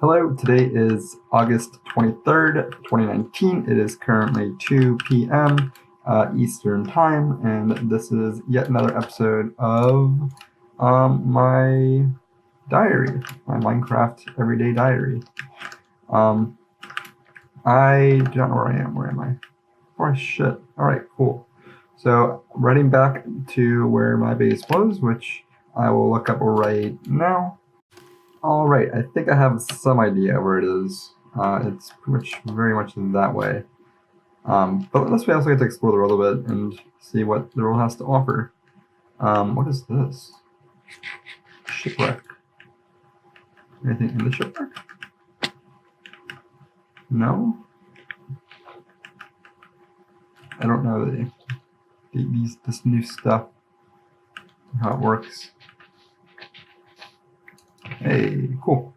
Hello, today is August 23rd, 2019. It is currently 2 p.m. Eastern Time, and this is yet another episode of my diary, my Minecraft Everyday Diary. I do not know where I am. Where am I? Oh, shit. All right, cool. So, running back to where my base was, which I will look up right now. All right, I think I have some idea where it is. It's pretty much very much that way. But let's also get to explore the world a little bit and see what the world has to offer. What is this? Shipwreck. Anything in the shipwreck? No? I don't know this new stuff, how it works. Hey, cool.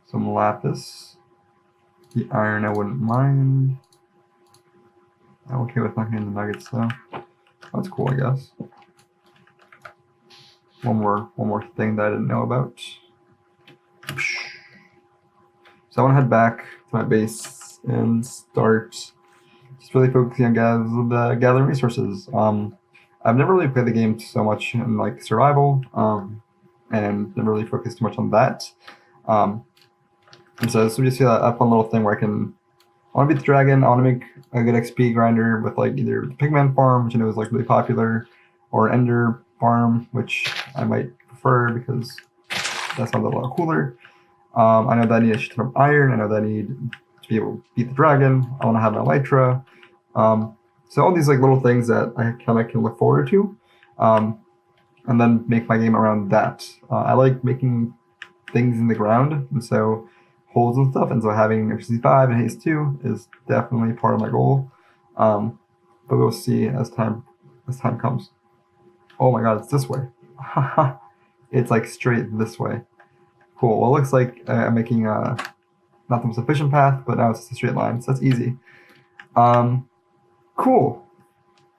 Some lapis. The iron I wouldn't mind. I'm okay with not getting the nuggets though. That's cool, I guess. One more thing that I didn't know about. So I want to head back to my base and start just really focusing on gathering resources. I've never really played the game so much in like survival, and never really focused too much on that. And so this will just be a fun little thing where I want to beat the dragon. I want to make a good XP grinder with like either the Pigman farm, which I know is like really popular, or Ender farm, which I might prefer because that sounds a lot cooler. I know that I need a shit ton of iron. I know that I need to be able to beat the dragon. I want to have my elytra. So all these like little things that I kind of can look forward to, and then make my game around that. I like making things in the ground, and so holes and stuff. And so having efficiency 5 and haste 2 is definitely part of my goal. But we'll see as time comes. Oh my god, it's this way. It's like straight this way. Cool. Well, it looks like I'm making not the most efficient path, but now it's just a straight line, so that's easy. Cool.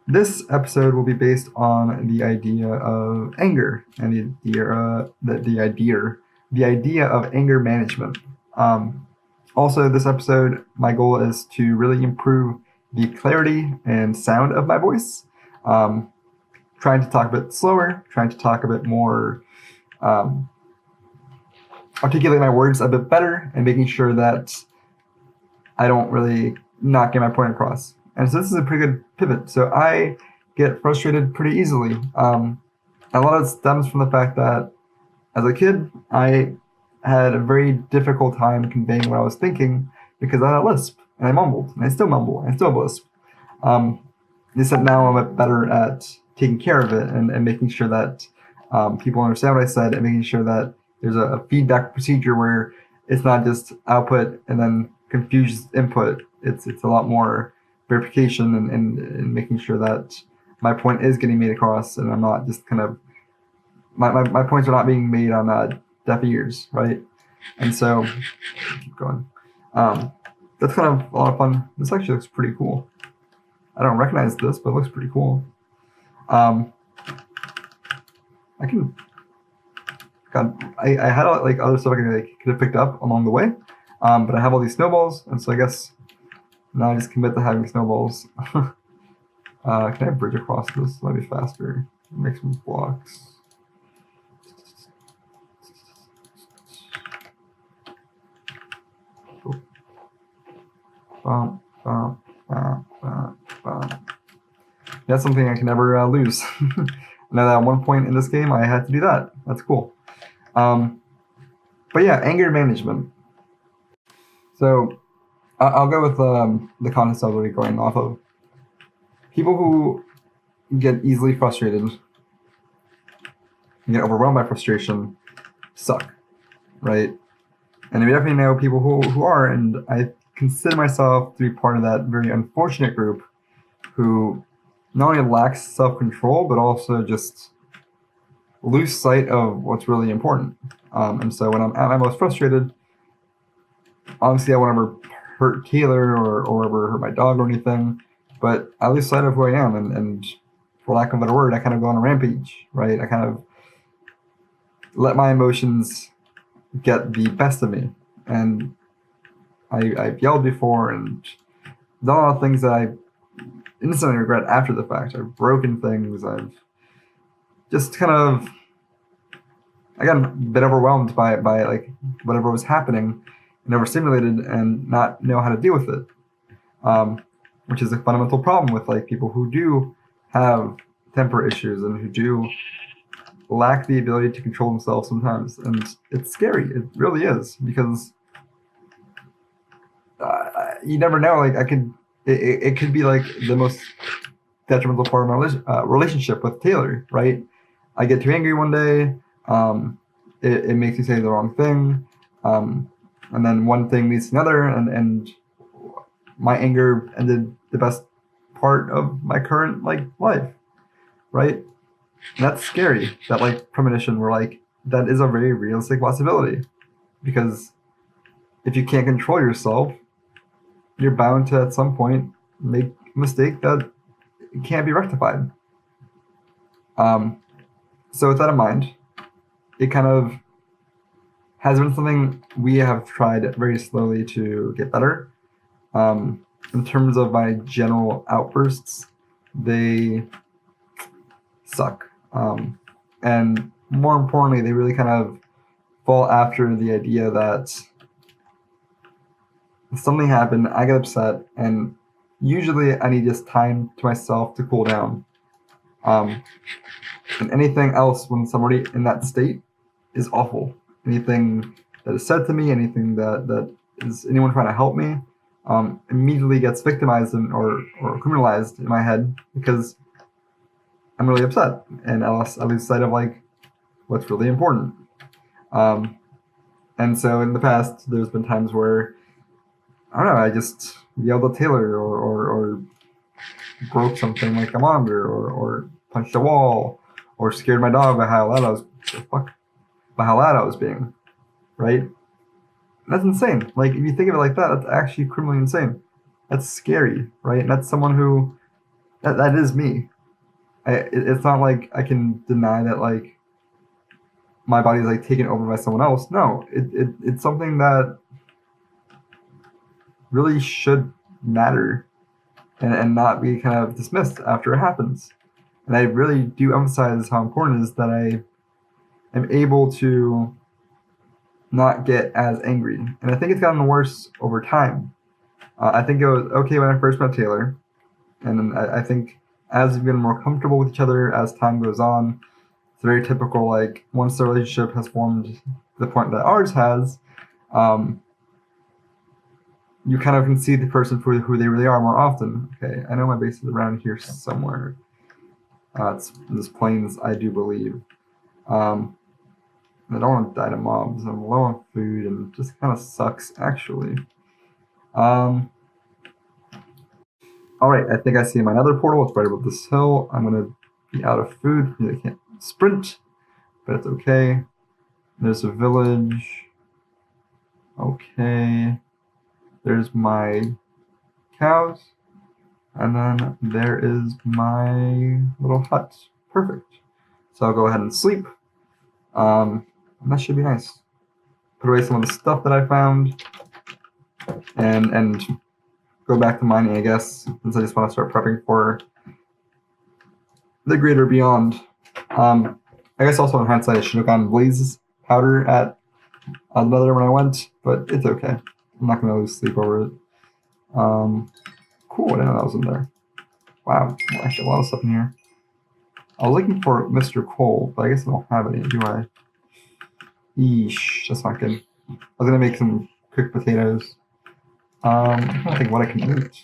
This episode will be based on the idea of anger and the idea of anger management. Also, this episode, my goal is to really improve the clarity and sound of my voice. Trying to talk a bit slower, trying to talk a bit more, articulate my words a bit better, and making sure that I don't really not get my point across. And so this is a pretty good pivot. So I get frustrated pretty easily. A lot of it stems from the fact that as a kid, I had a very difficult time conveying what I was thinking because I had a lisp and I mumbled, and I still mumble, and I still have a lisp. Except now I'm better at taking care of it and making sure that people understand what I said, and making sure that there's a feedback procedure where it's not just output and then confused input. It's a lot more verification and making sure that my point is getting made across, and I'm not just kind of my points are not being made on deaf ears, right? And so keep going. That's kind of a lot of fun. This actually looks pretty cool. I don't recognize this, but it looks pretty cool. I had like other stuff I could have picked up along the way, but I have all these snowballs, and so I guess now I just commit to having snowballs. Can I bridge across this? Might be faster. Make some blocks. Bum, bum, bum, bum, bum. That's something I can never lose. I know that at one point in this game I had to do that. That's cool. But yeah, anger management. So I'll go with the context I was already going off of. People who get easily frustrated and get overwhelmed by frustration suck, right? And we definitely know people who are, and I consider myself to be part of that very unfortunate group who not only lacks self-control, but also just lose sight of what's really important. And so when I'm at my most frustrated, obviously I won't ever hurt Taylor or ever hurt my dog or anything, but I lose sight of who I am, and for lack of a better word, I kind of go on a rampage, right? I kind of let my emotions get the best of me. and I've yelled before and done a lot of things that I instantly regret after the fact. I've broken things. I've just kind of, again, been overwhelmed by like whatever was happening and overstimulated and not know how to deal with it. Which is a fundamental problem with like people who do have temper issues and who do lack the ability to control themselves sometimes. And it's scary. It really is, because you never know. Like it could be like the most detrimental part of my relationship with Taylor, right? I get too angry one day. It makes me say the wrong thing. And then one thing leads to another, and my anger ended the best part of my current like life, right? And that's scary. That like premonition, where like that is a very realistic possibility, because if you can't control yourself, you're bound to at some point make a mistake that can't be rectified. So with that in mind, it kind of has been something we have tried very slowly to get better. In terms of my general outbursts, they suck. And more importantly, they really kind of fall after the idea that something happened, I get upset, and usually I need just time to myself to cool down. And anything else when somebody in that state is awful. Anything that is said to me, anything that is anyone trying to help me, immediately gets victimized or criminalized in my head, because I'm really upset and I lose sight of like what's really important. And so in the past, there's been times where I don't know, I just yelled at Taylor or broke something like a monitor or punched a wall or scared my dog by how loud I was being, right? That's insane. Like, if you think of it like that, that's actually criminally insane. That's scary, right? And that's someone who, that is me. It's not like I can deny that, like, my body's, like, taken over by someone else. No, it's something that really should matter and not be kind of dismissed after it happens. And I really do emphasize how important it is that I am able to not get as angry. And I think it's gotten worse over time. I think it was okay when I first met Taylor. And then I think as we've been more comfortable with each other as time goes on, it's very typical, like, once the relationship has formed to the point that ours has, you kind of can see the person for who they really are more often. Okay, I know my base is around here somewhere. It's in this plains, I do believe. I don't want to die to mobs. I'm low on food, and it just kind of sucks, actually. All right, I think I see my nether portal. It's right above this hill. I'm going to be out of food. I can't sprint, but it's okay. There's a village. Okay. There's my cows. And then there is my little hut. Perfect. So I'll go ahead and sleep. And that should be nice. Put away some of the stuff that I found. And go back to mining, I guess, since I just want to start prepping for the greater beyond. I guess also in hindsight, I should have gone Blaze powder at the Nether when I went, but it's okay. I'm not going to lose sleep over it. Cool, I didn't know that was in there. Wow, actually a lot of stuff in here. I was looking for Mr. Coal, but I guess I don't have any, do I? Eesh, that's not good. I was going to make some cooked potatoes. I don't think what I can eat.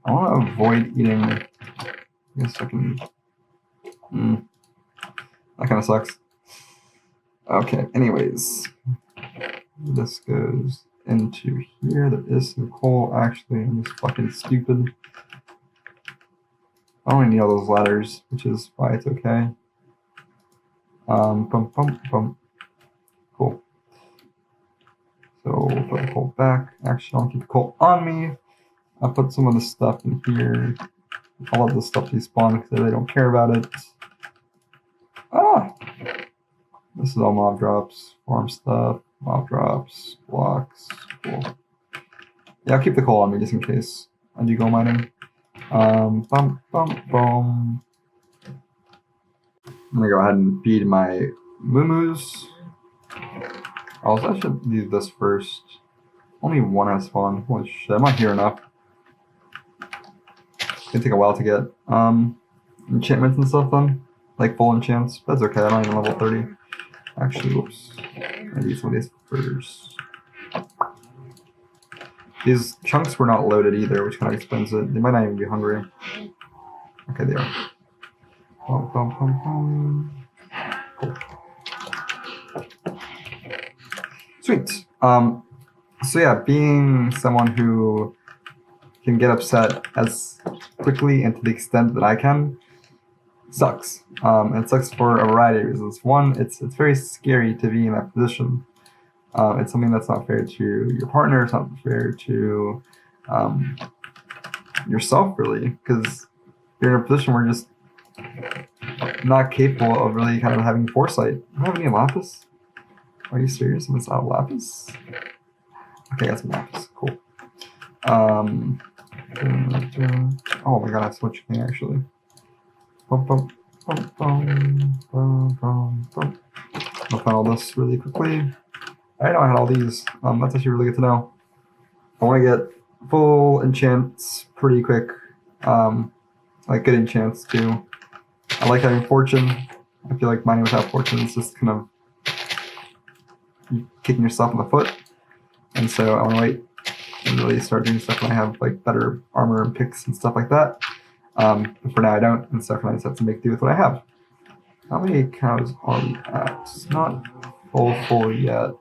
I want to avoid eating. I guess I can. That kind of sucks. Okay, anyways. This goes into here. There is some coal, actually. I'm just fucking stupid. I only need all those ladders, which is why it's okay. Cool. So we'll put the coal back. Actually, I'll keep the coal on me. I'll put some of the stuff in here. All of the stuff despawn because they don't care about it. Ah! This is all mob drops, farm stuff, mob drops, blocks. Cool. Yeah, I'll keep the coal on me just in case I do go mining. Bum, bum, bum. I'm gonna go ahead and feed my Mumus. Also, I should do this first. Only one has spawned. Holy shit, I'm not here enough. It's gonna take a while to get enchantments and stuff done. Like full enchants. That's okay, I'm not even level 30. Actually, whoops. I need some of these first. These chunks were not loaded either, which kind of explains it. They might not even be hungry. Okay, they are. Bum, bum, bum, bum. Cool. Sweet. So yeah, being someone who can get upset as quickly and to the extent that I can sucks. It sucks for a variety of reasons. One, it's very scary to be in that position. It's something that's not fair to your partner. It's not fair to yourself, really, because you're in a position where you're just not capable of really kind of having foresight. Do you have any lapis? Are you serious? I'm out of lapis? Okay, I got some lapis. Cool. Oh my god, I have so much thing actually. Bum, bum, bum, bum, bum, bum, bum. I'll find all this really quickly. I didn't know I had all these. That's actually really good to know. I want to get full enchants pretty quick. Like good enchants too. I like having fortune. I feel like mining without fortune is just kind of kicking yourself in the foot. And so I want to wait and really start doing stuff when I have like better armor and picks and stuff like that. But for now I don't, and so for now I just have to make do with what I have. How many cows are we at? It's not full yet.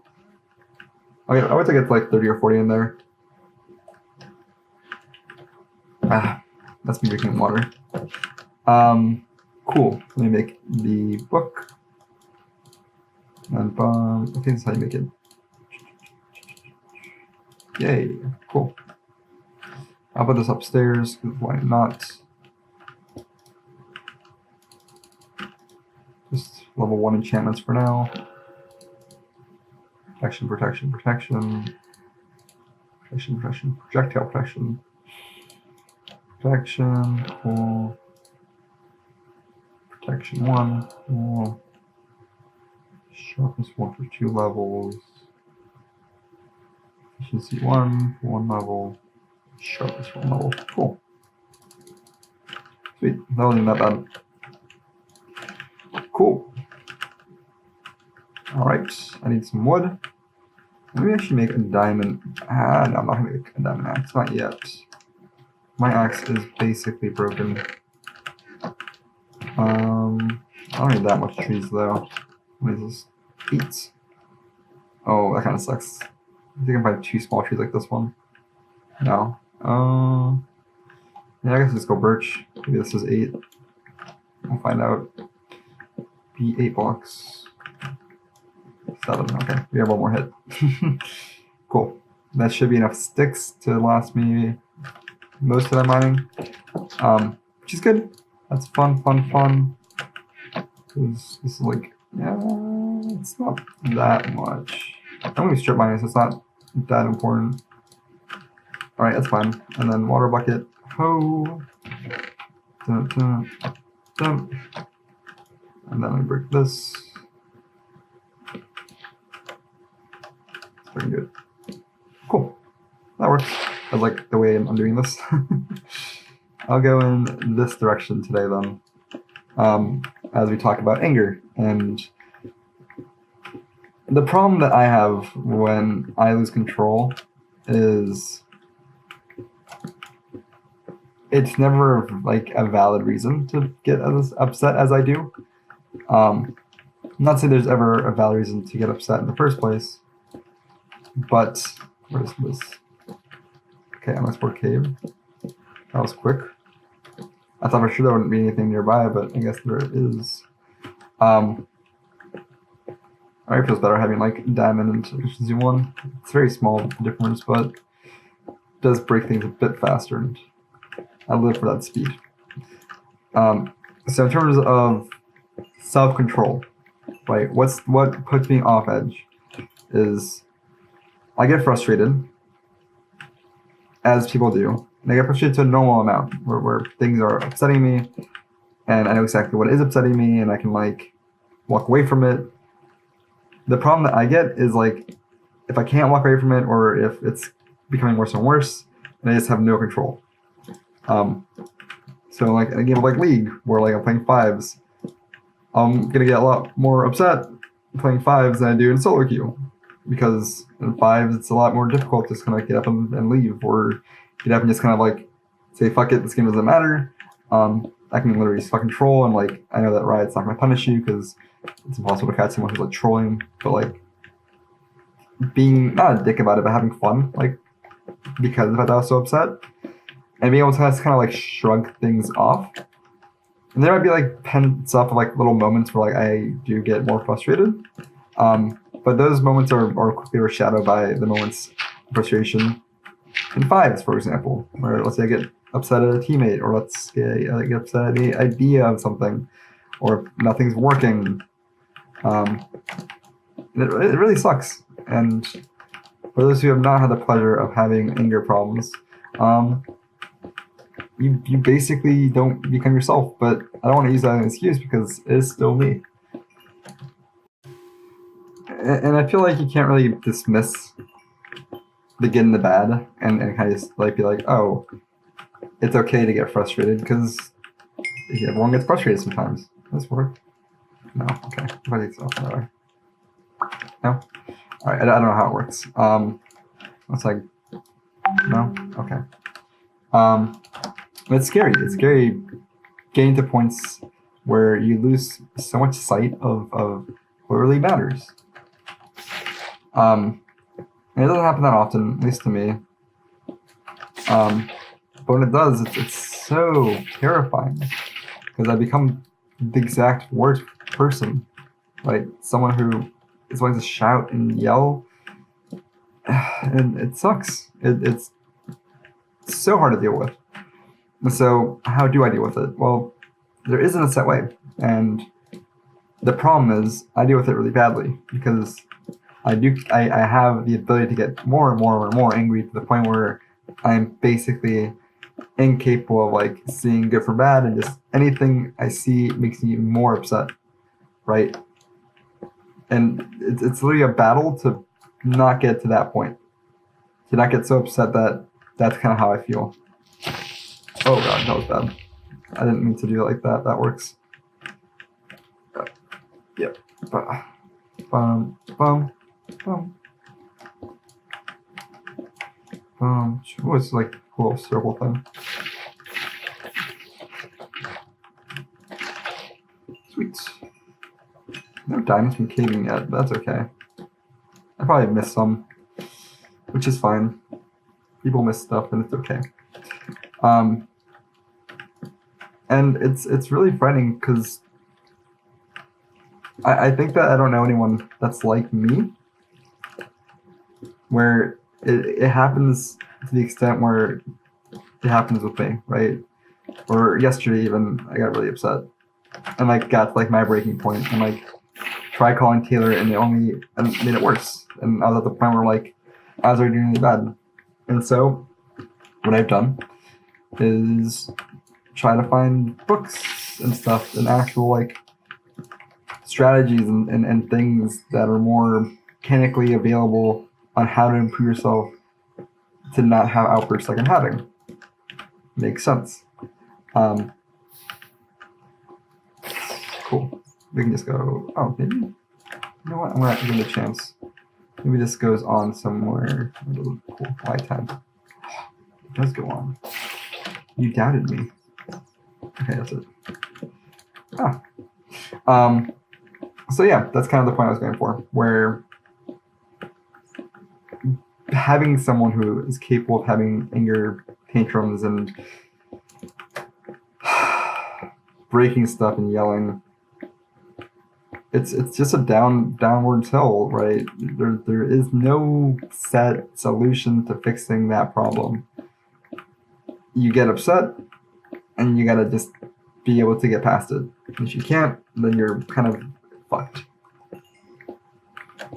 Okay, I would say get like 30 or 40 in there. That's me drinking water. Cool. Let me make the book. And I think that's how you make it. Yay, cool. I'll put this upstairs, because why not? Just level 1 enchantments for now. Protection, protection, protection. Protection, protection, projectile protection. Protection, cool. Protection 1, cool. Sharpness 1 for 2 levels. Efficiency 1 for 1 level. Sharpness 1 level. Cool. Sweet. That wasn't that bad. Cool. Alright. I need some wood. Maybe I should make a diamond. No, I'm not gonna make a diamond axe. Not yet. My axe is basically broken. I don't need that much trees though. What is this? 8. Oh, that kind of sucks. I think I can find 2 small trees like this one. No. Yeah, I guess let's go birch. Maybe this is 8. We'll find out. Be 8 blocks. 7. Okay, we have one more hit. Cool. That should be enough sticks to last me most of that mining. Which is good. That's fun. This is like, yeah, it's not that much. I'm gonna be strip mining, so it's not that important. Alright, that's fine. And then water bucket. Ho! Dun, dun, dun. And then we break this. It's pretty good. Cool. That works. I like the way I'm doing this. I'll go in this direction today then. As we talk about anger. And the problem that I have when I lose control is it's never like a valid reason to get as upset as I do. Not saying there's ever a valid reason to get upset in the first place, but where's this? Okay, I'm gonna explore cave. That was quick. I thought for sure there wouldn't be anything nearby, but I guess there is. Alright, feels better having like diamond and efficiency 1. It's very small difference, but it does break things a bit faster, and I live for that speed. So in terms of self-control, right? What puts me off edge is I get frustrated, as people do. And I get frustrated to a normal amount where things are upsetting me, and I know exactly what is upsetting me, and I can like walk away from it. The problem that I get is like if I can't walk away from it, or if it's becoming worse and worse, and I just have no control. So like in a game of like League, where like I'm playing fives, I'm gonna get a lot more upset playing fives than I do in solo queue, because in fives it's a lot more difficult to just kind of get up and leave, or get up and just kind of like say fuck it, this game doesn't matter. I can literally just fucking troll, and like I know that Riot's not gonna punish you because it's impossible to catch someone who's like trolling, but like being not a dick about it, but having fun, like because of it, I was so upset, and being able to kind of like shrug things off. And there might be like pent up like little moments where like I do get more frustrated, but those moments are quickly overshadowed by the moments of frustration in fives, for example, where let's say I get upset at a teammate, or let's say I get upset at the idea of something, or nothing's working. It really sucks. And for those who have not had the pleasure of having anger problems, you basically don't become yourself. But I don't want to use that as an excuse because it is still me. And I feel like you can't really dismiss the good and the bad, and kind of just like be like, oh, it's okay to get frustrated because everyone gets frustrated sometimes. Does this work? No. Okay. If I take this off, that way. No. All right. I don't know how it works. It's like no. Okay. It's scary. It's scary getting to points where you lose so much sight of what really matters. And it doesn't happen that often, at least to me. But when it does, it's so terrifying because I become the exact worst person, like someone who is going to shout and yell, and it sucks. It's so hard to deal with. And so, how do I deal with it? Well, there isn't a set way, and the problem is I deal with it really badly because I have the ability to get more and more and more angry to the point where I'm basically incapable of like seeing good from bad, and just anything I see makes me more upset, right? And it's literally a battle to not get to that point, to not get so upset that that's kind of how I feel. Oh god, that was bad. I didn't mean to do it like that. That works. Yep. Bum, bum, bum. Oh, it's like a little circle thing. Sweet. No diamonds from caving yet, but that's okay. I probably missed some, which is fine. People miss stuff, and it's okay. And it's really frightening because I think that I don't know anyone that's like me, where it happens to the extent where it happens with me, right? Or yesterday even, I got really upset and like got to like my breaking point and like tried calling Taylor, and it only made it worse. And I was at the point where like I was already doing really bad. And so what I've done is try to find books and stuff and actual like strategies and things that are more mechanically available on how to improve yourself to not have outbursts like I'm having. Makes sense. Cool. We can just go, oh, maybe, you know what, I'm gonna give it a chance. Maybe this goes on somewhere. Cool, Y10. It does go on. You doubted me. Okay, that's it. So yeah, that's kind of the point I was going for, where having someone who is capable of having anger tantrums and breaking stuff and yelling, it's just a downward hill, right? There is no set solution to fixing that problem. You get upset, and you gotta just be able to get past it. If you can't, then you're kind of fucked.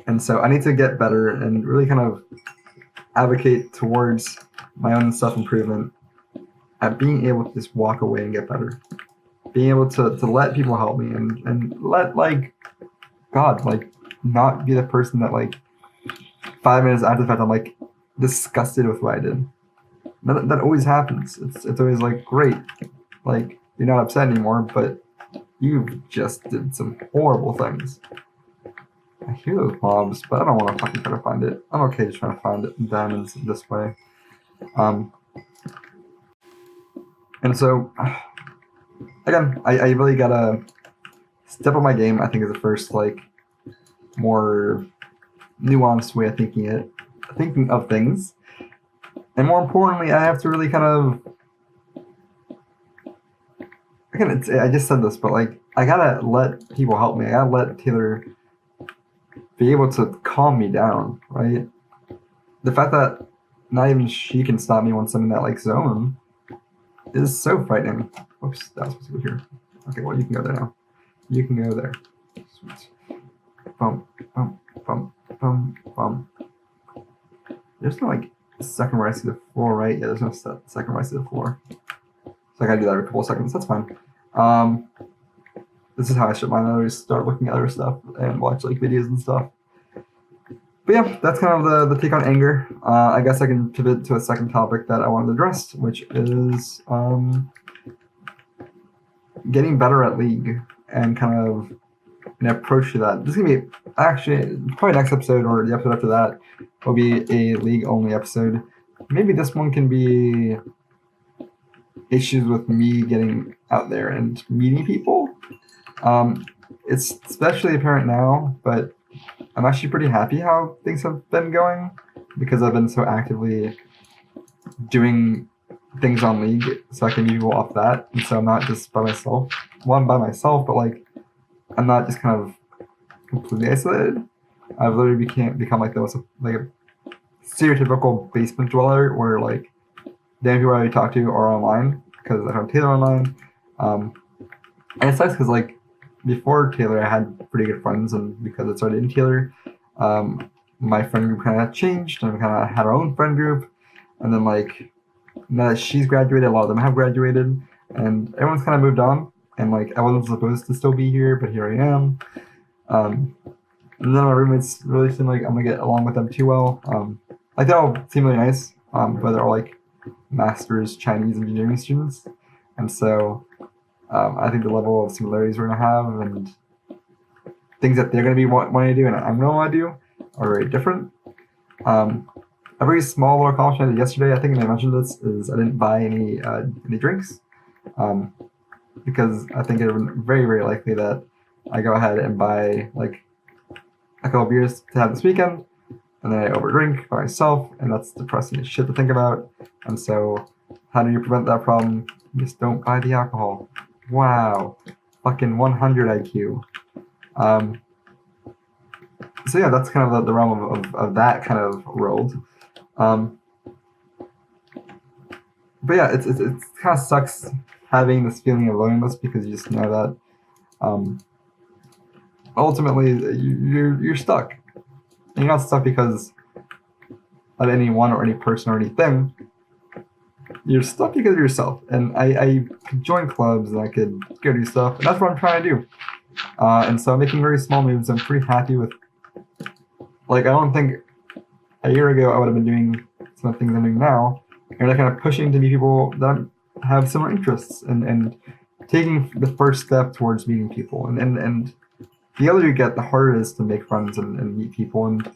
And so I need to get better and really kind of advocate towards my own self improvement at being able to just walk away and get better. Being able to let people help me and let like God like not be the person that like 5 minutes after the fact I'm like disgusted with what I did. That always happens. It's always like great, like you're not upset anymore, but you just did some horrible things. I hear those mobs, but I don't want to fucking try to find it. I'm okay just trying to find it diamonds this way. And so again, I really gotta step up my game. I think is the first like more nuanced way of thinking of things. And more importantly, I have to really kind of again, I just said this, but like I gotta let people help me. I gotta let Taylor be able to calm me down, right? The fact that not even she can stop me once I'm in that like zone is so frightening. Whoops, that was supposed to go here. Okay, well you can go there now. You can go there. Sweet. Bump, bump, bump, bump, bump. There's no like second where I see the floor, right? Yeah, there's no second where I see the floor. So I gotta do that every couple of seconds. That's fine. This is how I shut mine. I always start looking at other stuff and watch like videos and stuff. But yeah, that's kind of the take on anger. I guess I can pivot to a second topic that I wanted to address, which is getting better at League and kind of an approach to that. This is gonna be actually probably next episode or the episode after that will be a League only episode. Maybe this one can be issues with me getting out there and meeting people. It's especially apparent now, but I'm actually pretty happy how things have been going because I've been so actively doing things on League so I can meet people off that. And so I'm not just by myself. Well, I'm by myself, but like I'm not just kind of completely isolated. I've literally become like the most like a stereotypical basement dweller where like the only people I talk to are online because I have Taylor online. And it sucks because like before Taylor I had pretty good friends, and because it started in Taylor, my friend group kind of changed and we kind of had our own friend group. And then like now that she's graduated, a lot of them have graduated and everyone's kind of moved on. And like I wasn't supposed to still be here, but here I am. And then my roommates really seem like I'm gonna get along with them too well. Like they all seem really nice, but they're all like master's Chinese engineering students, and so I think the level of similarities we're gonna have and things that they're gonna be wanting to do and I'm gonna want to do are very different. A very small little accomplishment I did yesterday, I think I mentioned this, is I didn't buy any drinks. Because I think it's very, very likely that I go ahead and buy like a couple beers to have this weekend, and then I overdrink by myself, and that's depressing as shit to think about. And so, how do you prevent that problem? You just don't buy the alcohol. Wow, fucking 100 IQ. So yeah, that's kind of the realm of that kind of world. But yeah, it's kind of sucks having this feeling of loneliness because you just know that ultimately you're stuck. And you're not stuck because of anyone or any person or anything. You're stuck because of yourself. And I could join clubs and I could go do stuff, and that's what I'm trying to do. And so I'm making very small moves. I'm pretty happy with. Like I don't think a year ago I would have been doing some of the things I'm doing now. And they're kind of pushing to meet people that have similar interests and taking the first step towards meeting people. And the older you get, the harder it is to make friends and meet people. And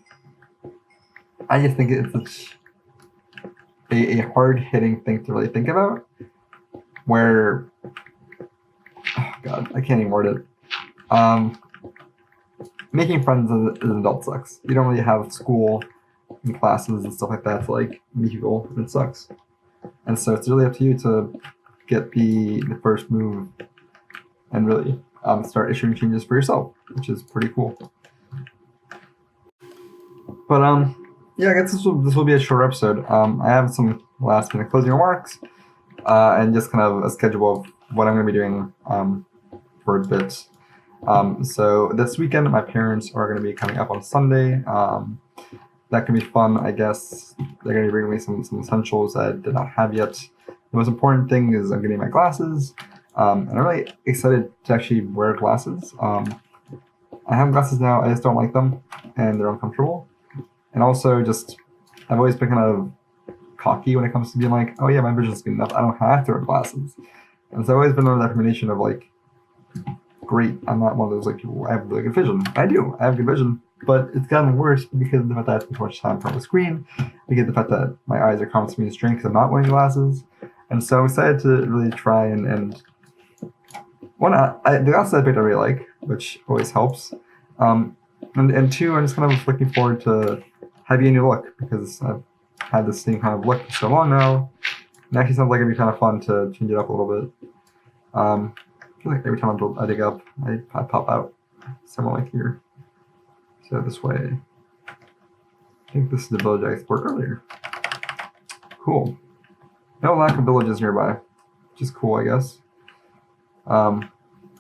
I just think it's such a hard-hitting thing to really think about. Where, oh God, I can't even word it. Making friends as an adult sucks. You don't really have school and classes and stuff like that to like meet people, and it sucks. And so it's really up to you to get the first move and really start issuing changes for yourself, which is pretty cool. But yeah, I guess this will be a short episode. I have some last minute closing remarks and just kind of a schedule of what I'm going to be doing for a bit. So this weekend, my parents are going to be coming up on Sunday. That can be fun, I guess. They're going to be bringing me some essentials I did not have yet. The most important thing is I'm getting my glasses. And I'm really excited to actually wear glasses. I have glasses now. I just don't like them, and they're uncomfortable. And also, just I've always been kind of cocky when it comes to being like, oh yeah, my vision's good enough. I don't have to wear glasses. And so I've always been under that recommendation of like, great, I'm not one of those like people. I have really good vision. I do. I have good vision, but it's gotten worse because of the fact that I spend too much time in front of the screen. Because of the fact that my eyes are constantly strained because I'm not wearing glasses. And so I'm excited to really try and one, the glasses I picked I really like, which always helps. And two, I'm just kind of looking forward to having a new look because I've had this same kind of look for so long now. It actually sounds like it'd be kind of fun to change it up a little bit. I feel like every time I dig up, I pop out somewhere like here. So this way, I think this is the village I explored earlier. Cool. No lack of villages nearby, which is cool, I guess.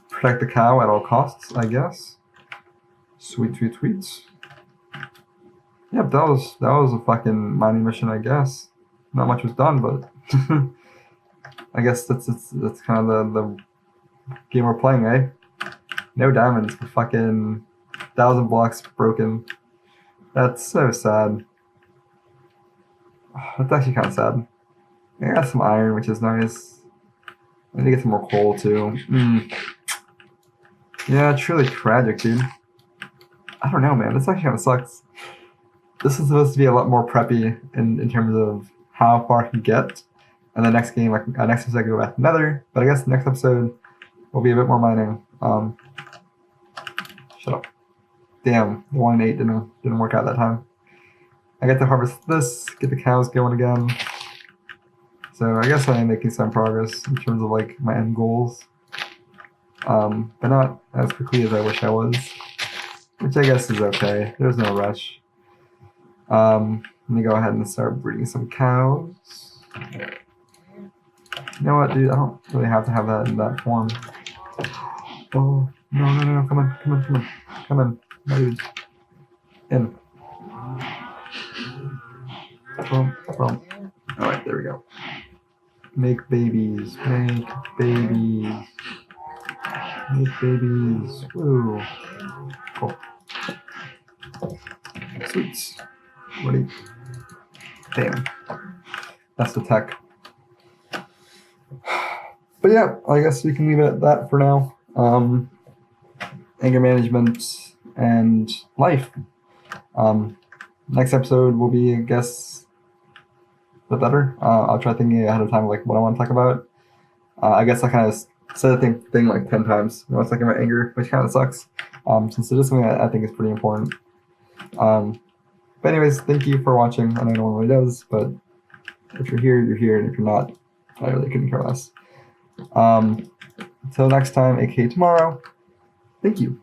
Protect the cow at all costs, I guess. Sweet. Yep, that was a fucking mining mission, I guess. Not much was done, but I guess that's kind of the game we're playing, eh? No diamonds, for fucking 1,000 blocks broken. That's so sad. That's actually kind of sad. I got some iron, which is nice. I need to get some more coal too. Yeah, it's really tragic, dude. I don't know, man. This actually kind of sucks. This is supposed to be a lot more preppy in terms of how far I can get. And the next game, next episode, I can go back to Nether. But I guess the next episode will be a bit more mining. Shut up. Damn, the 1 and 8 didn't work out that time. I get to harvest this, get the cows going again. So I guess I am making some progress in terms of like my end goals. But not as quickly as I wish I was. Which I guess is okay. There's no rush. Let me go ahead and start breeding some cows. You know what, dude? I don't really have to have that in that form. Oh, no. Come on. Dude. In. Boom. Alright, there we go. Make babies. Woo. Cool. Sweet. Ready. Damn. That's the tech. But yeah, I guess we can leave it at that for now. Anger management and life. Next episode will be, I guess, a bit better. I'll try thinking ahead of time like what I want to talk about. I guess I kind of said the thing like 10 times when I was talking about anger, which kind of sucks. Since it is something I think is pretty important. But anyways, thank you for watching. I know no one really does, but if you're here, you're here, and if you're not, I really couldn't care less. Until next time, aka tomorrow, thank you.